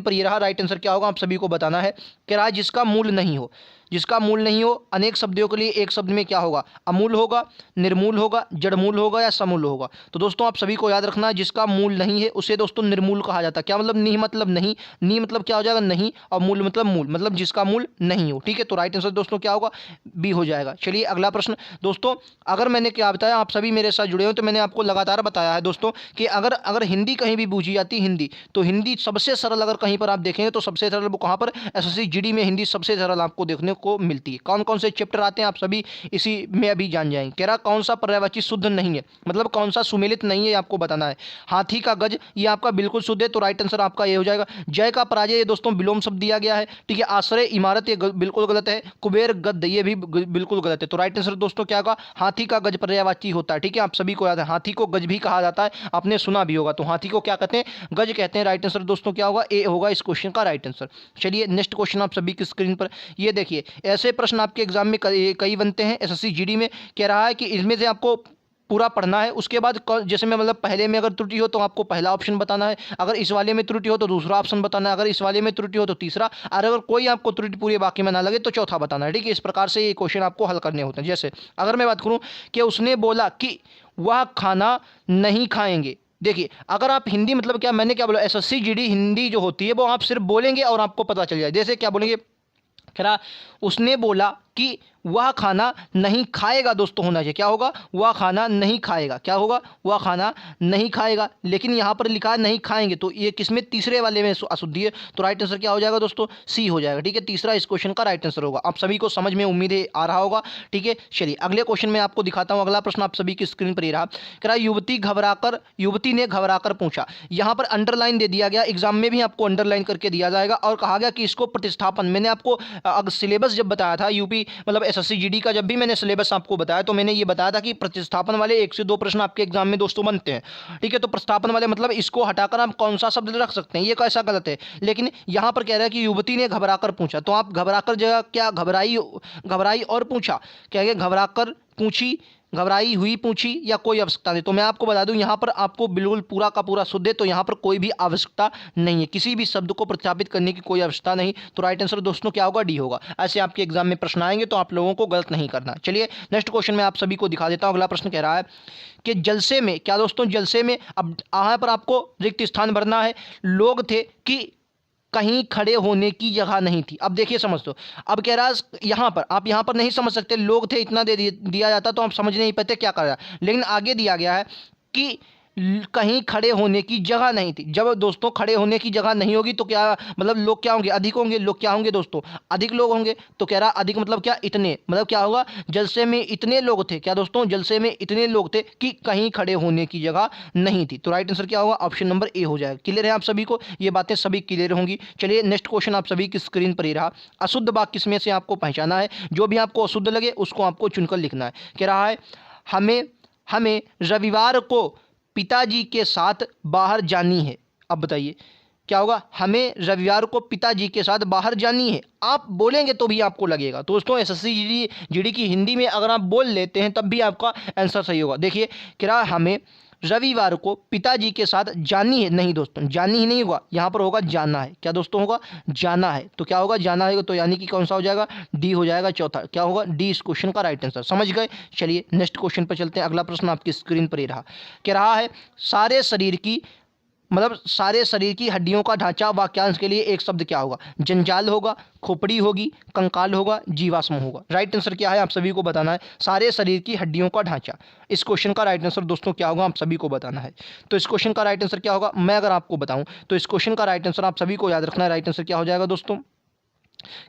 पर ये रहा। राइट आंसर क्या होगा आप सभी को बताना है। कह रहा है जिसका मूल नहीं हो, जिसका मूल नहीं हो अनेक शब्दों के लिए एक शब्द में क्या होगा, अमूल होगा, निर्मूल होगा, जड़मूल होगा या समूल होगा। तो दोस्तों आप सभी को याद रखना है जिसका मूल नहीं है उसे दोस्तों निर्मूल कहा जाता है। क्या मतलब, नी मतलब नहीं, नी मतलब क्या हो जाएगा नहीं, और मूल मतलब मूल, मतलब जिसका मूल नहीं हो। ठीक है, तो राइट आंसर दोस्तों क्या होगा, बी हो जाएगा। चलिए अगला प्रश्न दोस्तों, अगर मैंने क्या बताया, आप सभी मेरे साथ जुड़े हो तो मैंने आपको लगातार बताया है दोस्तों कि अगर अगर हिंदी कहीं भी पूछी जाती हिंदी, तो हिंदी सबसे सरल अगर कहीं पर आप देखेंगे तो सबसे सरल वो कहाँ पर, एसएससी जीडी में हिंदी सबसे सरल आपको देखने को मिलती है। कौन कौन से चैप्टर आते हैं आप सभी इसी में अभी जान जाएंगे। कह रहा कौन सा पर्यायवाची शुद्ध नहीं है, मतलब कौन सा सुमेलित नहीं है आपको बताना है। हाथी का गज ये आपका बिल्कुल शुद्ध है, तो राइट आंसर आपका ये हो जाएगा। जय का पराजय ये दोस्तों विलोम शब्द दिया गया है। ठीक है, आश्रय इमारत ये बिल्कुल गलत है। कुबेर गद्द ये भी बिल्कुल गलत है। तो राइट आंसर दोस्तों क्या होगा, हाथी का गज पर्यायवाची होता है। ठीक है, आप सभी को याद है हाथी को गज भी कहा जाता है, आपने सुना भी होगा। तो हाथी को क्या कहते हैं, गज कहते हैं। राइट आंसर दोस्तों क्या होगा, ए होगा इस क्वेश्चन का राइट आंसर। चलिए नेक्स्ट क्वेश्चन आप सभी की स्क्रीन पर ये देखिए, ऐसे प्रश्न आपके एग्जाम में कई बनते हैं एसएससी जीडी में। कह रहा है कि इसमें से आपको पूरा पढ़ना है, उसके बाद जैसे मैं मतलब पहले में अगर त्रुटि हो तो आपको पहला ऑप्शन बताना है, अगर इस वाले में त्रुटि हो तो दूसरा ऑप्शन बताना है, अगर इस वाले में त्रुटि हो तो तीसरा, और अगर कोई आपको त्रुटि पूरी बाकी में ना लगे तो चौथा बताना है। ठीक है, इस प्रकार से ये क्वेश्चन आपको हल करने होते हैं। जैसे अगर मैं बात करूं कि उसने बोला कि वह खाना नहीं खाएंगे, देखिए अगर आप हिंदी मतलब क्या, मैंने क्या बोला, एसएससी जीडी हिंदी जो होती है वो आप सिर्फ बोलेंगे और आपको पता चल जाए। जैसे क्या बोलेंगे, कह रहा उसने बोला कि वह खाना नहीं खाएगा दोस्तों, होना चाहिए क्या होगा, वह खाना नहीं खाएगा। क्या होगा, वह खाना नहीं खाएगा, लेकिन यहाँ पर लिखा है नहीं खाएंगे, तो ये किसमें, तीसरे वाले में अशुद्धि है। तो राइट आंसर क्या हो जाएगा दोस्तों, सी हो जाएगा। ठीक है, तीसरा इस क्वेश्चन का राइट आंसर होगा। आप सभी को समझ में उम्मीद है आ रहा होगा। ठीक है, चलिए अगले क्वेश्चन में आपको दिखाता हूँ। अगला प्रश्न आप सभी की स्क्रीन पर ही रहा। कह रहा युवती ने घबराकर पूछा, यहाँ पर अंडरलाइन दे दिया गया, एग्जाम में भी आपको अंडरलाइन करके दिया जाएगा, और कहा गया कि इसको प्रतिस्थापन, मैंने आपको सिलेबस जब बताया था यूपी मतलब एसएससी जीडी का, जब भी मैंने सिलेबस आपको बताया तो मैंने ये बताया था कि प्रतिस्थापन वाले 1 से 2 प्रश्न आपके एग्जाम में दोस्तों बनते हैं। ठीक है, तो प्रतिस्थापन वाले मतलब इसको हटाकर आप कौन सा शब्द रख सकते हैं, ये कैसा गलत है। लेकिन यहाँ पर कह रहा है कि युवती ने घबराकर पूछा, तो आप घबराकर जगह क्या, घबराई और पूछा, क्या है, घबराकर पूछी, घबराई हुई पूछी, या कोई आवश्यकता नहीं। तो मैं आपको बता दूं यहाँ पर आपको बिल्कुल पूरा का पूरा शुद्ध है, तो यहाँ पर कोई भी आवश्यकता नहीं है, किसी भी शब्द को प्रतिस्थापित करने की कोई आवश्यकता नहीं। तो राइट आंसर दोस्तों क्या होगा, डी होगा। ऐसे आपके एग्जाम में प्रश्न आएंगे तो आप लोगों को गलत नहीं करना। चलिए नेक्स्ट क्वेश्चन में आप सभी को दिखा देता हूँ। अगला प्रश्न कह रहा है कि जलसे में, क्या दोस्तों, जलसे में, अब यहाँ पर आपको रिक्त स्थान भरना है। लोग थे कि कहीं खड़े होने की जगह नहीं थी। अब देखिए समझ दो, अब कह रहा है यहाँ पर, आप यहाँ पर नहीं समझ सकते, लोग थे इतना दे दिया जाता तो आप समझ नहीं पाते क्या कर रहा है, लेकिन आगे दिया गया है कि कहीं खड़े होने की जगह नहीं थी। जब दोस्तों खड़े होने की जगह नहीं होगी तो क्या मतलब, लोग क्या होंगे, अधिक होंगे। लोग क्या होंगे दोस्तों, अधिक लोग होंगे। तो कह रहा अधिक मतलब क्या, इतने, मतलब क्या होगा, जलसे में इतने लोग थे, क्या दोस्तों, जलसे में इतने लोग थे कि कहीं खड़े होने की जगह नहीं थी। तो राइट आंसर क्या होगा, ऑप्शन नंबर ए हो जाएगा। क्लियर है आप सभी को, ये बातें सभी क्लियर होंगी। चलिए नेक्स्ट क्वेश्चन आप सभी की स्क्रीन पर ही रहा। अशुद्ध वाक्य किसमें से आपको पहचाना है, जो भी आपको अशुद्ध लगे उसको आपको चुनकर लिखना है। कह रहा है हमें रविवार को पिताजी के साथ बाहर जानी है। अब बताइए क्या होगा, हमें रविवार को पिताजी के साथ बाहर जानी है। आप बोलेंगे तो भी आपको लगेगा दोस्तों, एसएससी जीडी की हिंदी में अगर आप बोल लेते हैं तब भी आपका आंसर सही होगा। देखिए कह रहा हमें रविवार को पिताजी के साथ जानी है, नहीं दोस्तों जानी ही नहीं होगा, यहाँ पर होगा जाना है। क्या दोस्तों होगा, जाना है। तो क्या होगा, जाना है, तो यानी कि कौन सा हो जाएगा, डी हो जाएगा। चौथा क्या होगा, डी इस क्वेश्चन का राइट आंसर। समझ गए। चलिए नेक्स्ट क्वेश्चन पर चलते हैं। अगला प्रश्न आपकी स्क्रीन पर ही रहा। कह रहा है सारे शरीर की हड्डियों का ढांचा वाक्यांश के लिए एक शब्द क्या होगा, जंजाल होगा, खोपड़ी होगी, कंकाल होगा, जीवाश्म होगा। राइट आंसर क्या है आप सभी को बताना है। सारे शरीर की हड्डियों का ढांचा, इस क्वेश्चन का राइट आंसर दोस्तों क्या होगा, आप सभी को बताना है। तो इस क्वेश्चन का राइट आंसर क्या होगा, मैं अगर आपको बताऊं तो इस क्वेश्चन का राइट आंसर आप सभी को याद रखना है। राइट आंसर क्या हो जाएगा दोस्तों,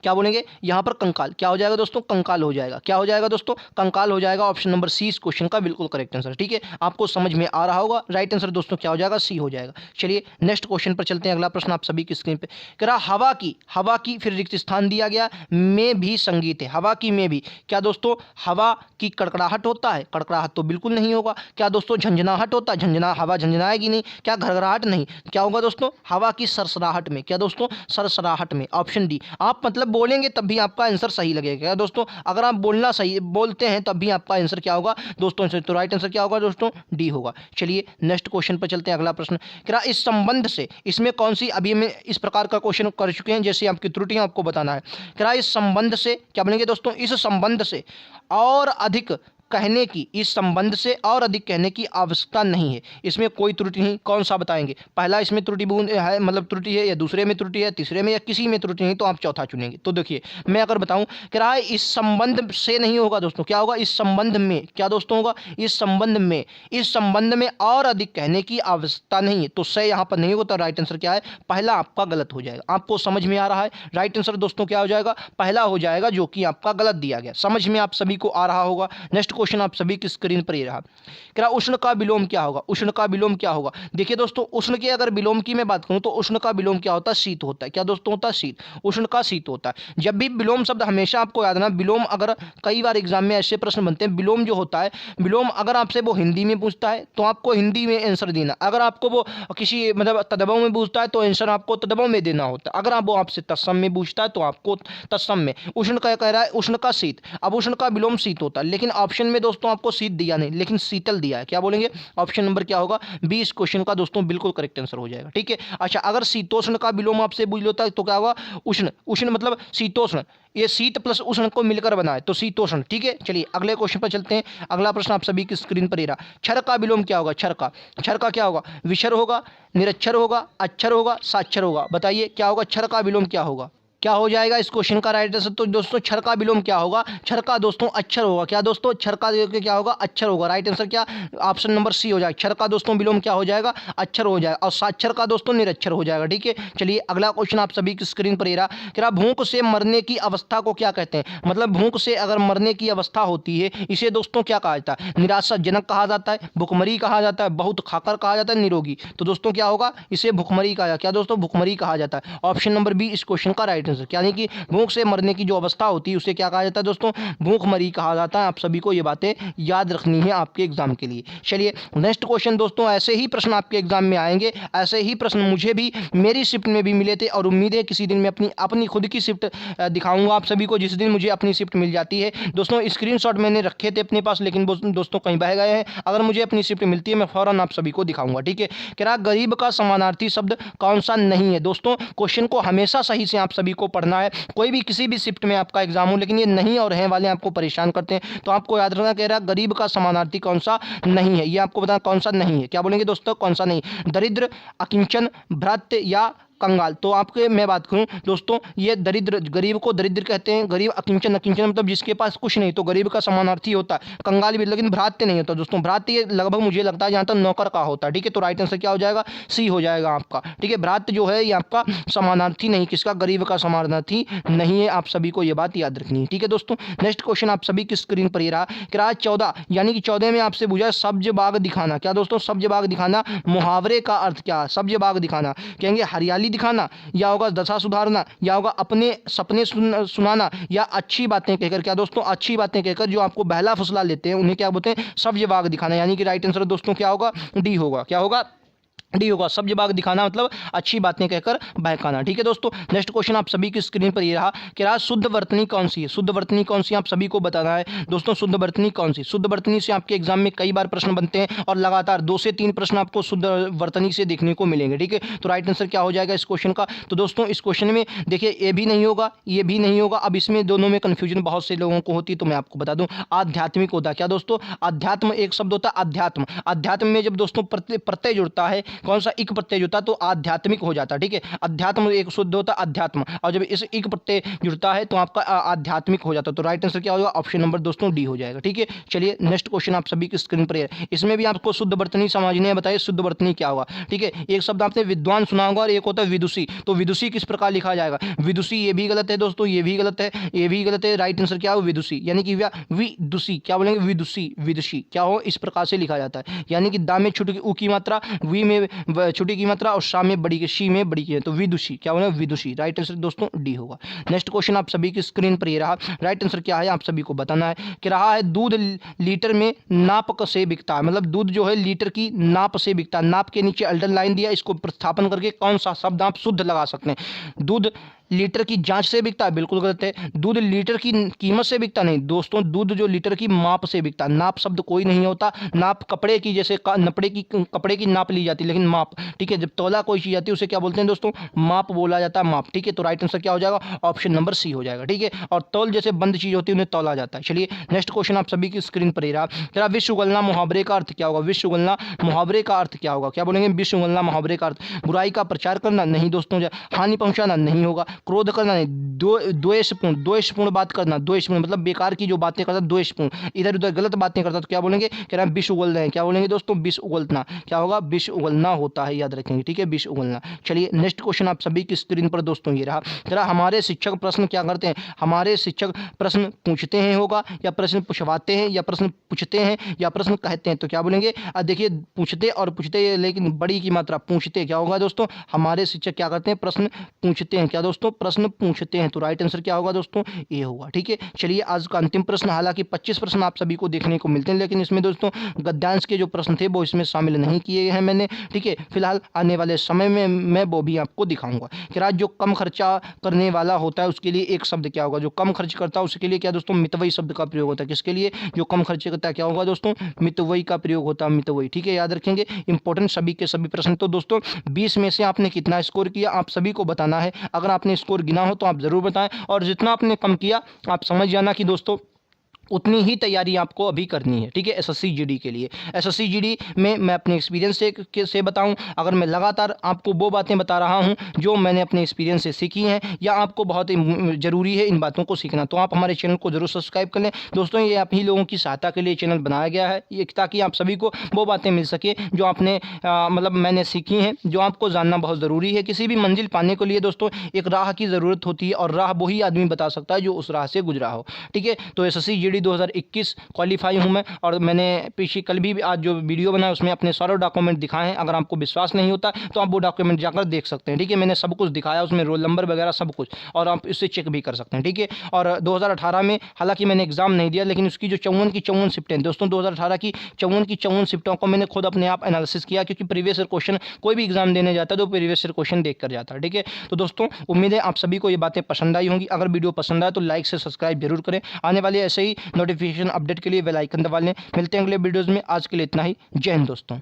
क्या बोलेंगे यहाँ पर, कंकाल। क्या हो जाएगा दोस्तों, कंकाल हो जाएगा। क्या हो जाएगा दोस्तों, कंकाल हो जाएगा। ऑप्शन नंबर सी इस क्वेश्चन का बिल्कुल करेक्ट आंसर। ठीक है, आपको समझ में आ रहा होगा। राइट आंसर दोस्तों क्या हो जाएगा, सी हो जाएगा। चलिए नेक्स्ट क्वेश्चन पर चलते हैं। अगला प्रश्न आप सभी की स्क्रीन पे कह रहा हवा की फिर रिक्त स्थान दिया गया, में भी संगीत है। हवा की में भी, क्या दोस्तों हवा की कड़कड़ाहट होता है, कड़कड़ाहट तो बिल्कुल नहीं होगा। क्या दोस्तों झंझनाहट होता है, हवा झंझनाएगी नहीं। क्या घरघराहट, नहीं। क्या होगा दोस्तों, हवा की सरसराहट में। क्या दोस्तों, सरसराहट में। Option D. आप आप मतलब बोलेंगे तब भी आपका आंसर सही लगेगा क्या दोस्तों, अगर आप बोलना सही बोलते हैं तब भी आपका आंसर क्या होगा दोस्तों, तो राइट आंसर क्या होगा दोस्तों, डी होगा। चलिए नेक्स्ट क्वेश्चन पर चलते हैं। अगला प्रश्न क्या इस संबंध से, इसमें कौन सी, अभी हम इस प्रकार का क्वेश्चन कर चुके हैं जैसे आपकी त्रुटियां आपको बताना है। क्या इस संबंध से क्या बनेंगे दोस्तों, इस संबंध से और अधिक कहने की, इस संबंध से और अधिक कहने की आवश्यकता नहीं है, इसमें कोई त्रुटि नहीं। कौन सा बताएंगे, पहला इसमें त्रुटि है मतलब त्रुटि है, या दूसरे में त्रुटि है, तीसरे में, या किसी में त्रुटि नहीं, तो आप चौथा चुनेंगे। तो देखिए मैं अगर बताऊं कि रहा है इस संबंध से नहीं होगा दोस्तों, क्या होगा इस संबंध में, क्या दोस्तों होगा इस संबंध में, इस संबंध में और अधिक कहने की आवश्यकता नहीं है, तो से यहाँ पर नहीं होगा। तो राइट आंसर क्या है, पहला आपका गलत हो जाएगा। आपको समझ में आ रहा है, राइट आंसर दोस्तों क्या हो जाएगा, पहला हो जाएगा, जो कि आपका गलत दिया गया। समझ में आप सभी को आ रहा होगा। नेक्स्ट क्वेश्चन आप सभी की स्क्रीन पर ही रहा, क्या उष्ण का विलोम क्या होगा, उष्ण का विलोम क्या होगा। देखिए दोस्तों उष्ण के अगर विलोम की मैं बात करूं तो उष्ण का विलोम क्या होता है, शीत होता है। क्या दोस्तों होता है, शीत, उष्ण का शीत होता है। जब भी विलोम शब्द हमेशा आपको याद रखना, विलोम अगर कई बार एग्जाम में ऐसे प्रश्न बनते हैं, विलोम जो होता है, विलोम अगर आपसे वो हिंदी में पूछता है तो आपको हिंदी में आंसर देना, अगर आपको वो किसी मतलब तद्भव में पूछता है तो आंसर आपको तद्भव में देना होता है, अगर आप वो आपसे तत्सम में पूछता है तो आपको तत्सम में। उष्ण का कह रहा है उष्ण का शीत, अब उष्ण का विलोम शीत होता है, लेकिन ऑप्शन में दोस्तों आपको शीत दिया नहीं, लेकिन शीतल दिया है। क्या बोलेंगे, ऑप्शन नंबर क्या होगा, बी इस क्वेश्चन का दोस्तों बिल्कुल करेक्ट आंसर हो जाएगा। ठीक है, अच्छा अगर शीतोष्ण का विलोम आपसे पूछ लेता है तो क्या होगा, उष्ण, उष्ण मतलब शीतोष्ण, ये शीत प्लस उष्ण को मिलकर बना है तो शीतोष्ण। ठीक है, चलिए अगले क्वेश्चन पर चलते हैं। अगला प्रश्न आप सभी की स्क्रीन पर ही रहा, क्षर का विलोम क्या होगा, क्षर का, क्षर का क्या होगा, विक्षर होगा, निरक्षर होगा, अक्षर होगा, साक्षर होगा। बताइए क्या होगा, क्षर का विलोम क्या होगा, क्या हो जाएगा इस क्वेश्चन का राइट आंसर। तो दोस्तों क्षर का विलोम क्या होगा, क्षर का दोस्तों अक्षर होगा। क्या दोस्तों, क्षर का क्या होगा, अक्षर होगा। राइट आंसर क्या, ऑप्शन नंबर सी हो जाएगा। क्षर का दोस्तों विलोम क्या हो जाएगा, अक्षर हो जाएगा, और साक्षर का दोस्तों निरक्षर हो जाएगा। ठीक है, चलिए अगला क्वेश्चन आप सभी की स्क्रीन पर ही रहा, क्या भूख से मरने की अवस्था को क्या कहते हैं, मतलब भूख से अगर मरने की अवस्था होती है इसे दोस्तों क्या कहा जाता है, निराशाजनक कहा जाता है, भुखमरी कहा जाता है, बहुत खाकर कहा जाता है, निरोगी। तो दोस्तों क्या होगा, इसे भुखमरी कहा जाता है। क्या दोस्तों, भुखमरी कहा जाता है। ऑप्शन नंबर बी इस क्वेश्चन का राइट आंसर, यानी कि भूख से मरने की जो अवस्था होती है उसे क्या कहा जाता है दोस्तों, भूखमरी कहा जाता है। आप सभी को ये बातें याद रखनी है आपके एग्जाम के लिए। चलिए नेक्स्ट क्वेश्चन दोस्तों, ऐसे ही प्रश्न आपके एग्जाम में आएंगे, ऐसे ही प्रश्न मुझे भी मेरी शिफ्ट में भी मिले थे, और उम्मीद है किसी दिन मैं अपनी खुद की शिफ्ट दिखाऊंगा आप सभी को, जिस दिन मुझे अपनी शिफ्ट मिल जाती है। दोस्तों स्क्रीनशॉट मैंने रखे थे अपने पास, लेकिन दोस्तों कहीं बह गए हैं। अगर मुझे अपनी शिफ्ट मिलती है मैं फौरन आप सभी को दिखाऊंगा। ठीक है, क्या गरीब का समानार्थी शब्द कौन सा नहीं है। दोस्तों क्वेश्चन को हमेशा सही से आप सभी को पढ़ना है, कोई भी किसी भी शिफ्ट में आपका एग्जाम हो, लेकिन ये नहीं और हैं वाले आपको परेशान करते हैं, तो आपको याद रखना, कह रहा है गरीब का समानार्थी कौन सा नहीं है, ये आपको बताना कौन सा नहीं है। क्या बोलेंगे दोस्तों, कौन सा नहीं, दरिद्र, अकिंचन, भ्रात्य या कंगाल। तो आपके मैं बात करूं दोस्तों, ये दरिद्र, गरीब को दरिद्र कहते हैं, गरीब, अकिंचन, अकिंचन मतलब जिसके पास कुछ नहीं, तो गरीब का समानार्थी होता है। कंगाल भी, लेकिन भ्रात्य नहीं होता दोस्तों, भ्रात्य ये लगभग मुझे लगता है जहाँ तक नौकर का होता है। ठीक है, तो राइट आंसर क्या हो जाएगा, सी हो जाएगा आपका। ठीक है, भ्रात्य जो है ये आपका समानार्थी नहीं, किसका, गरीब का समानार्थी नहीं है। आप सभी को ये बात याद रखनी है। ठीक है दोस्तों, नेक्स्ट क्वेश्चन आप सभी की स्क्रीन पर ही रहा, क्या 14 यानी कि 14 में आपसे पूछा सब्ज बाग दिखाना। क्या दोस्तों, सब्ज बाग दिखाना, मुहावरे का अर्थ क्या है, सब्ज बाग दिखाना कहेंगे हरियाली दिखाना, या होगा दशा सुधारना, या होगा अपने सपने सुनाना, या अच्छी बातें कहकर। क्या दोस्तों, अच्छी बातें कहकर जो आपको बहला फुसला लेते हैं उन्हें क्या बोलते हैं, सब्ज बाग दिखाना। यानी कि राइट आंसर दोस्तों क्या होगा, डी होगा। क्या होगा, डी होगा। सब्ज बाग दिखाना मतलब अच्छी बातें कहकर बहकाना। ठीक है दोस्तों, नेक्स्ट क्वेश्चन आप सभी की स्क्रीन पर ये रहा कि शुद्ध वर्तनी कौन सी है, शुद्ध वर्तनी कौन सी आप सभी को बताना है दोस्तों। शुद्ध वर्तनी कौन सी, शुद्ध वर्तनी से आपके एग्जाम में कई बार प्रश्न बनते हैं, और लगातार 2 से 3 प्रश्न आपको शुद्ध वर्तनी से देखने को मिलेंगे। ठीक है, तो राइट आंसर क्या हो जाएगा इस क्वेश्चन का। तो दोस्तों इस क्वेश्चन में देखिए ये भी नहीं होगा, ये भी नहीं होगा। अब इसमें दोनों में कन्फ्यूजन बहुत से लोगों को होती है, तो मैं आपको बता दूं आध्यात्मिक होता है। क्या दोस्तों, अध्यात्म एक शब्द होता है, अध्यात्म, अध्यात्म में जब दोस्तों प्रत्यय जुड़ता है, कौन सा, इक प्रत्यय जुड़ता है तो आध्यात्मिक हो जाता है। ठीक है, अध्यात्म एक शुद्ध होता है अध्यात्म, और जब इस इक प्रत्यय जुड़ता है तो आपका आध्यात्मिक हो जाता है। तो राइट आंसर क्या होगा, ऑप्शन नंबर दोस्तों डी हो जाएगा। ठीक है, चलिए नेक्स्ट क्वेश्चन आप सभी की स्क्रीन पर है, इसमें भी आपको शुद्ध वर्तनी समझने बताइए शुद्ध वर्तनी क्या होगा। ठीक है, एक शब्द आपने विद्वान सुना होगा और एक होता है विदुषी। तो विदुषी किस प्रकार लिखा जाएगा, विदुषी ये भी गलत है दोस्तों, ये भी गलत है, ये भी गलत है। राइट आंसर क्या हो, विदुषी, यानी कि विदुषी। क्या बोलेंगे, विदुषी, विदुषी क्या हो, इस प्रकार से लिखा जाता है। यानी कि दा में छोटी ऊ की मात्रा, वी में छोटी की मात्रा, और शा में बड़ी की, शी में बड़ी की है, तो विदुषी। क्या बोले, विदुषी। राइट आंसर दोस्तों डी होगा। नेक्स्ट क्वेश्चन आप सभी की स्क्रीन पर ये रहा, राइट आंसर क्या है आप सभी को बताना है कि रहा है दूध लीटर में नाप से बिकता है, मतलब दूध जो है लीटर की नाप से बिकता है। नाप के नीचे अंडरलाइन दिया, इसको प्रतिस्थापन करके कौन सा शब्द आप शुद्ध लगा सकते हैं। दूध लीटर की जांच से बिकता है, बिल्कुल गलत है। दूध लीटर की कीमत से बिकता नहीं दोस्तों, दूध जो लीटर की माप से बिकता। नाप शब्द कोई नहीं होता, नाप कपड़े की, जैसे कपड़े की नाप ली जाती है, लेकिन माप, ठीक है, जब तौला कोई चीज़ आती है उसे क्या बोलते हैं दोस्तों, माप बोला जाता है, माप, ठीक है। तो राइट आंसर क्या हो जाएगा, ऑप्शन नंबर सी हो जाएगा, ठीक है। और तौल जैसे बंद चीज़ होती है उन्हें तौला जाता है। चलिए नेक्स्ट क्वेश्चन आप सभी की स्क्रीन पर ही रहा। जरा विश्व उगलना मुहावरे का अर्थ क्या होगा, विश्व उगलना मुहावरे का अर्थ क्या होगा, क्या बोलेंगे, विश्व उगलना मुहावरे का अर्थ बुराई का प्रचार करना, नहीं दोस्तों, हानि पहुंचाना नहीं होगा, क्रोध करना नहीं, द्वेषपूर्ण बात करना, द्वेषपूर्ण मतलब बेकार की जो बातें करता, द्वेषपूर्ण, इधर उधर गलत बातें करता, तो क्या बोलेंगे, कह रहे हैं विष उगल रहे हैं, क्या बोलेंगे दोस्तों, विष उगलना, क्या होगा, विष उगलना होता है, याद रखेंगे, ठीक है, विष उगलना। चलिए नेक्स्ट क्वेश्चन आप सभी की स्क्रीन पर दोस्तों ये रहा। जरा हमारे शिक्षक प्रश्न क्या करते हैं, हमारे शिक्षक प्रश्न पूछते हैं होगा, या प्रश्न पूछवाते हैं, या प्रश्न पूछते हैं, या प्रश्न कहते हैं, तो क्या बोलेंगे, देखिए पूछते और पूछते, लेकिन बड़ी की मात्रा पूछते, क्या होगा दोस्तों, हमारे शिक्षक क्या करते हैं, प्रश्न पूछते हैं, क्या दोस्तों, प्रश्न पूछते हैं। तो राइट आंसर क्या होगा दोस्तों, ये होगा, ठीक है। चलिए आज का अंतिम प्रश्न, हालांकि 25 प्रश्न आप सभी को देखने को मिलते हैं, लेकिन इसमें दोस्तों गद्यांश के जो प्रश्न थे वो इसमें शामिल नहीं किए गए हैं मैंने, ठीक है। फिलहाल आने वाले समय में मैं वो भी आपको दिखाऊंगा कि राज जो कम खर्चा करने वाला होता है उसके लिए एक शब्द क्या होगा, जो कम खर्च करता है उसके लिए क्या दोस्तों, मितव्ययी शब्द का प्रयोग होता है, किसके लिए, जो कम खर्च करता है, क्या होगा दोस्तों, मितव्ययी का प्रयोग होता है, मितव्ययी, ठीक है, याद रखेंगे। इंपॉर्टेंट सभी के सभी प्रश्न। तो दोस्तों 20 में से आपने कितना स्कोर किया आप सभी को बताना है, अगर आपने स्कोर गिना हो तो आप जरूर बताएं, और जितना आपने कम किया आप समझ जाना कि दोस्तों उतनी ही तैयारी आपको अभी करनी है, ठीक है, एसएससी जीडी के लिए। एसएससी जीडी में मैं अपने एक्सपीरियंस से बताऊं, अगर मैं लगातार आपको वो बातें बता रहा हूं जो मैंने अपने एक्सपीरियंस से सीखी हैं, या आपको बहुत ही ज़रूरी है इन बातों को सीखना, तो आप हमारे चैनल को जरूर सब्सक्राइब कर लें दोस्तों। ये आप ही लोगों की सहायता के लिए चैनल बनाया गया है, ये ताकि आप सभी को वो बातें मिल सके जो आपने मतलब मैंने सीखी हैं, जो आपको जानना बहुत ज़रूरी है। किसी भी मंजिल पाने के लिए दोस्तों एक राह की ज़रूरत होती है, और राह वही आदमी बता सकता है जो उस राह से गुजरा हो, ठीक है। तो एसएससी जीडी 2021 क्वालिफाई हूं मैं, और मैंने पीछे कल भी आज जो वीडियो बनाया उसमें अपने सारे डॉक्यूमेंट दिखाए हैं। अगर आपको विश्वास नहीं होता तो आप वो डॉक्यूमेंट जाकर देख सकते हैं, ठीक है। मैंने सब कुछ दिखाया उसमें, रोल नंबर वगैरह सब कुछ, और आप इससे चेक भी कर सकते हैं, ठीक है। और 2018 में हालांकि मैंने एग्जाम नहीं दिया, लेकिन उसकी जो 54 की 54 शिफ्टें दोस्तों, 2018 की 54 शिफ्टों को मैंने खुद अपने आप एनालिसिस किया, क्योंकि प्रीवियस ईयर क्वेश्चन कोई भी एग्जाम देने जाता है तो प्रीवियस ईयर क्वेश्चन देख कर जाता है, ठीक है। तो दोस्तों उम्मीद है आप सभी को ये बातें पसंद आई होंगी। अगर वीडियो पसंद आए तो लाइक से सब्सक्राइब जरूर करें। आने वाले ऐसे ही नोटिफिकेशन अपडेट के लिए बेल आइकन दबा लें। मिलते हैं अगले वीडियोज़ में, आज के लिए इतना ही। जय हिंद दोस्तों।